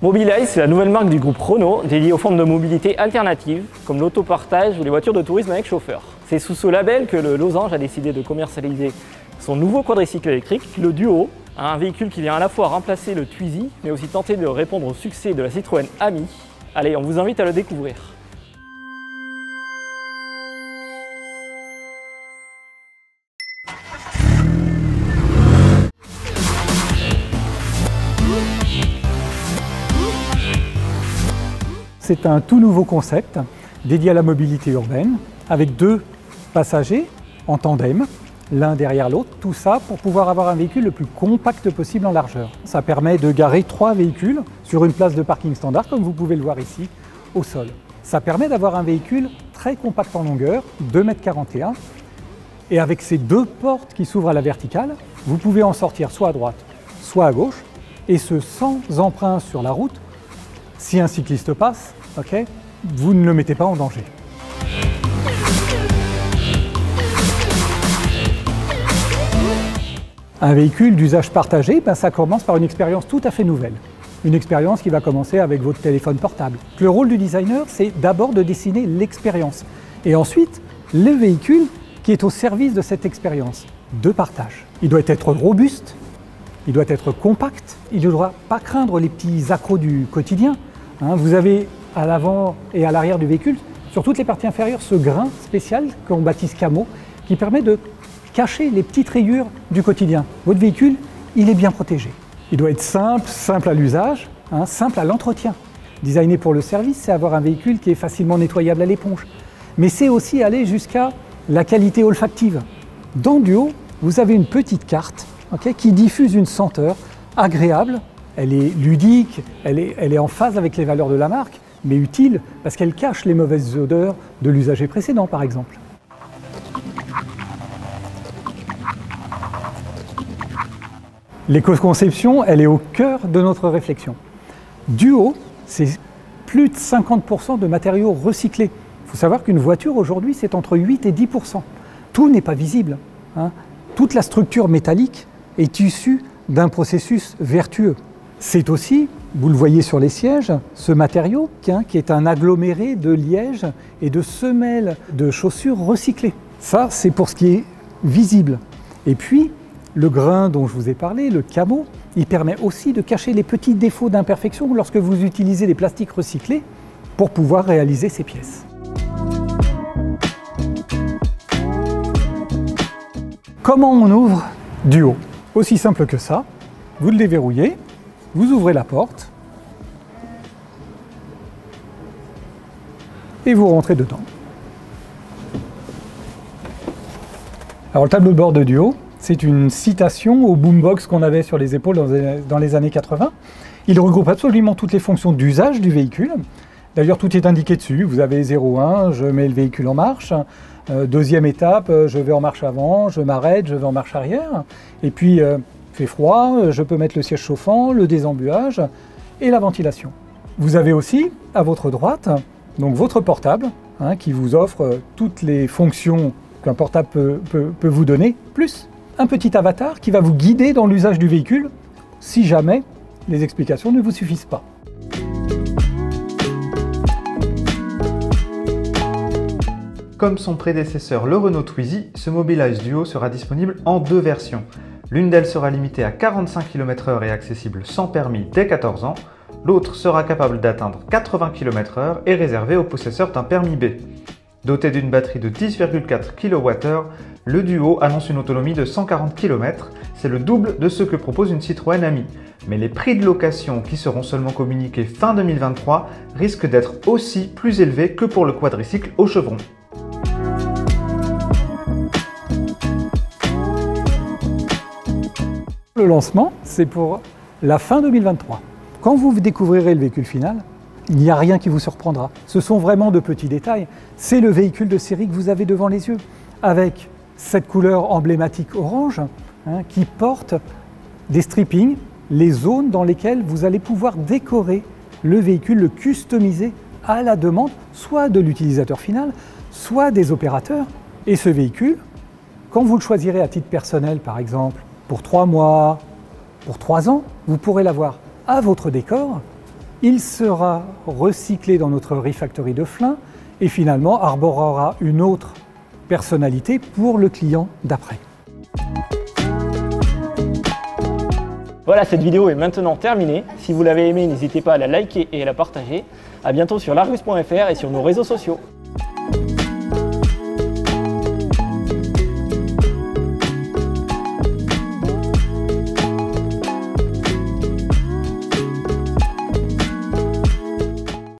Mobilize, c'est la nouvelle marque du groupe Renault dédiée aux formes de mobilité alternatives comme l'autopartage ou les voitures de tourisme avec chauffeur. C'est sous ce label que le Losange a décidé de commercialiser son nouveau quadricycle électrique, le Duo, un véhicule qui vient à la fois remplacer le Twizy mais aussi tenter de répondre au succès de la Citroën Ami. Allez, on vous invite à le découvrir. C'est un tout nouveau concept dédié à la mobilité urbaine avec 2 passagers en tandem, l'un derrière l'autre, tout ça pour pouvoir avoir un véhicule le plus compact possible en largeur. Ça permet de garer 3 véhicules sur une place de parking standard, comme vous pouvez le voir ici, au sol. Ça permet d'avoir un véhicule très compact en longueur, 2,41 m, et avec ces 2 portes qui s'ouvrent à la verticale, vous pouvez en sortir soit à droite, soit à gauche, et ce sans emprunt sur la route. Si un cycliste passe, vous ne le mettez pas en danger. Un véhicule d'usage partagé, ça commence par une expérience tout à fait nouvelle. Une expérience qui va commencer avec votre téléphone portable. Le rôle du designer, c'est d'abord de dessiner l'expérience. Et ensuite, le véhicule qui est au service de cette expérience de partage. Il doit être robuste, il doit être compact, il ne doit pas craindre les petits accros du quotidien. Vous avez à l'avant et à l'arrière du véhicule, sur toutes les parties inférieures, ce grain spécial qu'on baptise camo, qui permet de cacher les petites rayures du quotidien. Votre véhicule, il est bien protégé. Il doit être simple à l'usage, simple à l'entretien. Designé pour le service, c'est avoir un véhicule qui est facilement nettoyable à l'éponge. Mais c'est aussi aller jusqu'à la qualité olfactive. Dans Duo, vous avez une petite carte qui diffuse une senteur agréable. Elle est ludique, elle est en phase avec les valeurs de la marque, mais utile parce qu'elle cache les mauvaises odeurs de l'usager précédent, par exemple. L'éco-conception, elle est au cœur de notre réflexion. Duo, c'est plus de 50% de matériaux recyclés. Il faut savoir qu'une voiture aujourd'hui, c'est entre 8 et 10%. Tout n'est pas visible. Toute la structure métallique est issue d'un processus vertueux. C'est aussi, vous le voyez sur les sièges, ce matériau qui est un aggloméré de liège et de semelles de chaussures recyclées. Ça, c'est pour ce qui est visible. Et puis, le grain dont je vous ai parlé, le camo, il permet aussi de cacher les petits défauts d'imperfection lorsque vous utilisez des plastiques recyclés pour pouvoir réaliser ces pièces. Comment on ouvre Duo? Aussi simple que ça, vous le déverrouillez, vous ouvrez la porte et vous rentrez dedans. Alors le tableau de bord de Duo, c'est une citation au boombox qu'on avait sur les épaules dans les années 80. Il regroupe absolument toutes les fonctions d'usage du véhicule. D'ailleurs, tout est indiqué dessus. Vous avez 0,1, je mets le véhicule en marche. Deuxième étape, je vais en marche avant, je m'arrête, je vais en marche arrière. Et puis, il fait froid, je peux mettre le siège chauffant, le désembuage et la ventilation. Vous avez aussi, à votre droite, donc votre portable, qui vous offre toutes les fonctions qu'un portable peut vous donner, plus un petit avatar qui va vous guider dans l'usage du véhicule, si jamais les explications ne vous suffisent pas. Comme son prédécesseur le Renault Twizy, ce Mobilize Duo sera disponible en 2 versions. L'une d'elles sera limitée à 45 km/h et accessible sans permis dès 14 ans. L'autre sera capable d'atteindre 80 km/h et réservée aux possesseurs d'un permis B. Doté d'une batterie de 10,4 kWh, le Duo annonce une autonomie de 140 km. C'est le double de ce que propose une Citroën Ami. Mais les prix de location qui seront seulement communiqués fin 2023 risquent d'être aussi plus élevés que pour le quadricycle au chevron. Le lancement, c'est pour la fin 2023. Quand vous découvrirez le véhicule final, il n'y a rien qui vous surprendra. Ce sont vraiment de petits détails. C'est le véhicule de série que vous avez devant les yeux, avec cette couleur emblématique orange qui porte des strippings, les zones dans lesquelles vous allez pouvoir décorer le véhicule, le customiser à la demande, soit de l'utilisateur final, soit des opérateurs. Et ce véhicule, quand vous le choisirez à titre personnel, par exemple, pour 3 mois, pour 3 ans, vous pourrez l'avoir à votre décor il sera recyclé dans notre refactory de Flins et finalement arborera une autre personnalité pour le client d'après. Voilà, cette vidéo est maintenant terminée. Si vous l'avez aimée, n'hésitez pas à la liker et à la partager. A bientôt sur largus.fr et sur nos réseaux sociaux.